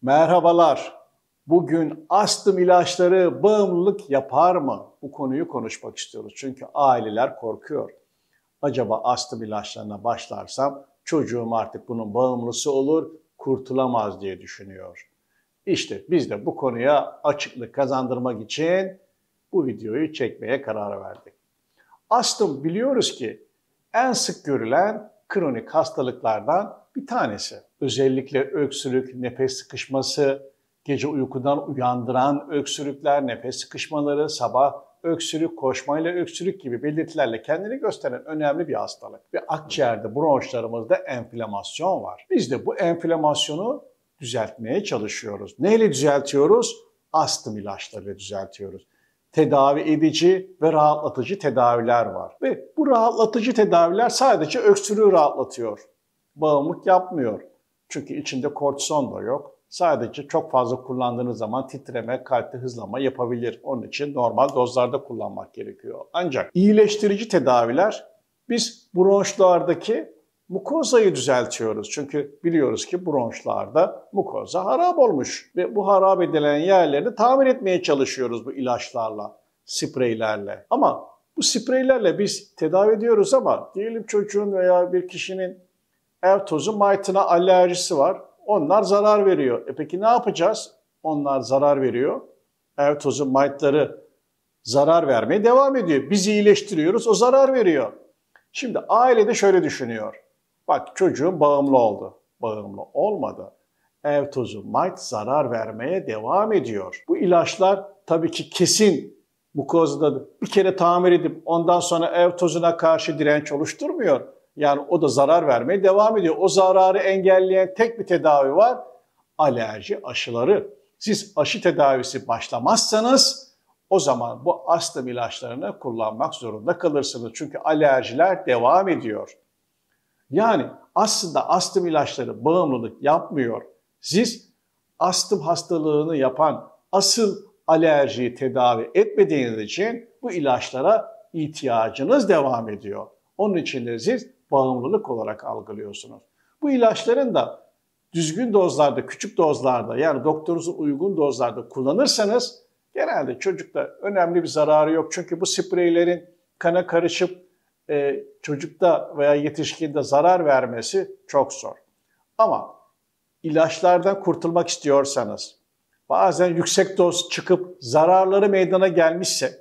Merhabalar. Bugün astım ilaçları bağımlılık yapar mı? Bu konuyu konuşmak istiyoruz. Çünkü aileler korkuyor. Acaba astım ilaçlarına başlarsam çocuğum artık bunun bağımlısı olur, kurtulamaz diye düşünüyor. İşte biz de bu konuya açıklık kazandırmak için bu videoyu çekmeye karar verdik. Astım biliyoruz ki en sık görülen kronik hastalıklardan bir tanesi. Özellikle öksürük, nefes sıkışması, gece uykudan uyandıran öksürükler, nefes sıkışmaları, sabah öksürük, koşmayla öksürük gibi belirtilerle kendini gösteren önemli bir hastalık. Ve akciğerde, bronşlarımızda enflamasyon var. Biz de bu enflamasyonu düzeltmeye çalışıyoruz. Neyle düzeltiyoruz? Astım ilaçlarıyla düzeltiyoruz. Tedavi edici ve rahatlatıcı tedaviler var. Ve bu rahatlatıcı tedaviler sadece öksürüğü rahatlatıyor. Bağımlılık yapmıyor. Çünkü içinde kortizon da yok. Sadece çok fazla kullandığınız zaman titreme, kalpte hızlama yapabilir. Onun için normal dozlarda kullanmak gerekiyor. Ancak iyileştirici tedaviler biz bronşlardaki mukozayı düzeltiyoruz. Çünkü biliyoruz ki bronşlarda mukoza harap olmuş ve bu harap edilen yerlerini tamir etmeye çalışıyoruz bu ilaçlarla, spreylerle. Ama bu spreylerle biz tedavi ediyoruz ama diyelim çocuğun veya bir kişinin ev tozu maytına alerjisi var. Onlar zarar veriyor. Peki ne yapacağız? Onlar zarar veriyor. Ev tozu maytları zarar vermeye devam ediyor. Biz iyileştiriyoruz, o zarar veriyor. Şimdi aile de şöyle düşünüyor. Bak çocuğum bağımlı oldu. Bağımlı olmadı. Ev tozu mite zarar vermeye devam ediyor. Bu ilaçlar tabii ki kesin mukozada bir kere tamir edip ondan sonra ev tozuna karşı direnç oluşturmuyor. Yani o da zarar vermeye devam ediyor. O zararı engelleyen tek bir tedavi var. Alerji aşıları. Siz aşı tedavisi başlamazsanız o zaman bu astım ilaçlarını kullanmak zorunda kalırsınız. Çünkü alerjiler devam ediyor. Yani aslında astım ilaçları bağımlılık yapmıyor. Siz astım hastalığını yapan asıl alerjiyi tedavi etmediğiniz için bu ilaçlara ihtiyacınız devam ediyor. Onun için de siz bağımlılık olarak algılıyorsunuz. Bu ilaçların da düzgün dozlarda, küçük dozlarda yani doktorunuzun uygun dozlarda kullanırsanız genelde çocukta önemli bir zararı yok. Çünkü bu spreylerin kana karışıp çocukta veya yetişkinde zarar vermesi çok zor. Ama ilaçlardan kurtulmak istiyorsanız, bazen yüksek doz çıkıp zararları meydana gelmişse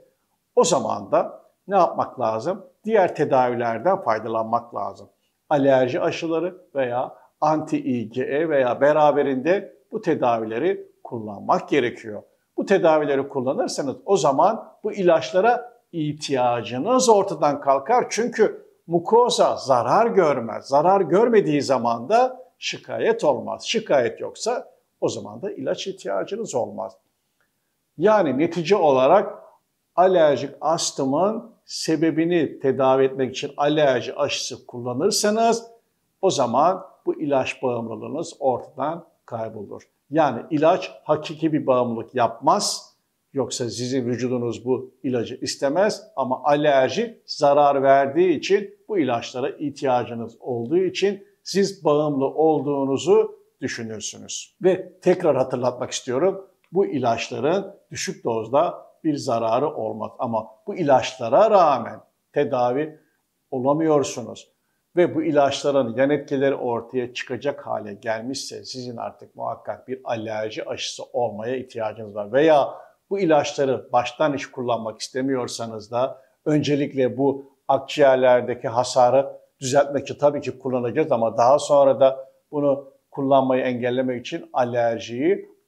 o zaman da ne yapmak lazım? Diğer tedavilerden faydalanmak lazım. Alerji aşıları veya anti-IgE veya beraberinde bu tedavileri kullanmak gerekiyor. Bu tedavileri kullanırsanız o zaman bu ilaçlara ihtiyacınız ortadan kalkar. Çünkü mukoza zarar görmez. Zarar görmediği zaman da şikayet olmaz. Şikayet yoksa o zaman da ilaç ihtiyacınız olmaz. Yani netice olarak alerjik astımın sebebini tedavi etmek için alerji aşısı kullanırsanız o zaman bu ilaç bağımlılığınız ortadan kaybolur. Yani ilaç hakiki bir bağımlılık yapmaz. Yoksa sizin vücudunuz bu ilacı istemez ama alerji zarar verdiği için bu ilaçlara ihtiyacınız olduğu için siz bağımlı olduğunuzu düşünürsünüz. Ve tekrar hatırlatmak istiyorum. Bu ilaçların düşük dozda bir zararı olmaz ama bu ilaçlara rağmen tedavi olamıyorsunuz. Ve bu ilaçların yan etkileri ortaya çıkacak hale gelmişse sizin artık muhakkak bir alerji aşısı olmaya ihtiyacınız var. Veya bu ilaçları baştan hiç kullanmak istemiyorsanız da öncelikle bu akciğerlerdeki hasarı düzeltmek için tabii ki kullanacağız ama daha sonra da bunu kullanmayı engellemek için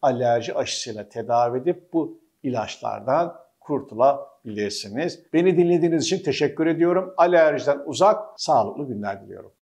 alerji aşısıyla tedavi edip bu ilaçlardan kurtulabilirsiniz. Beni dinlediğiniz için teşekkür ediyorum. Alerjiden uzak, sağlıklı günler diliyorum.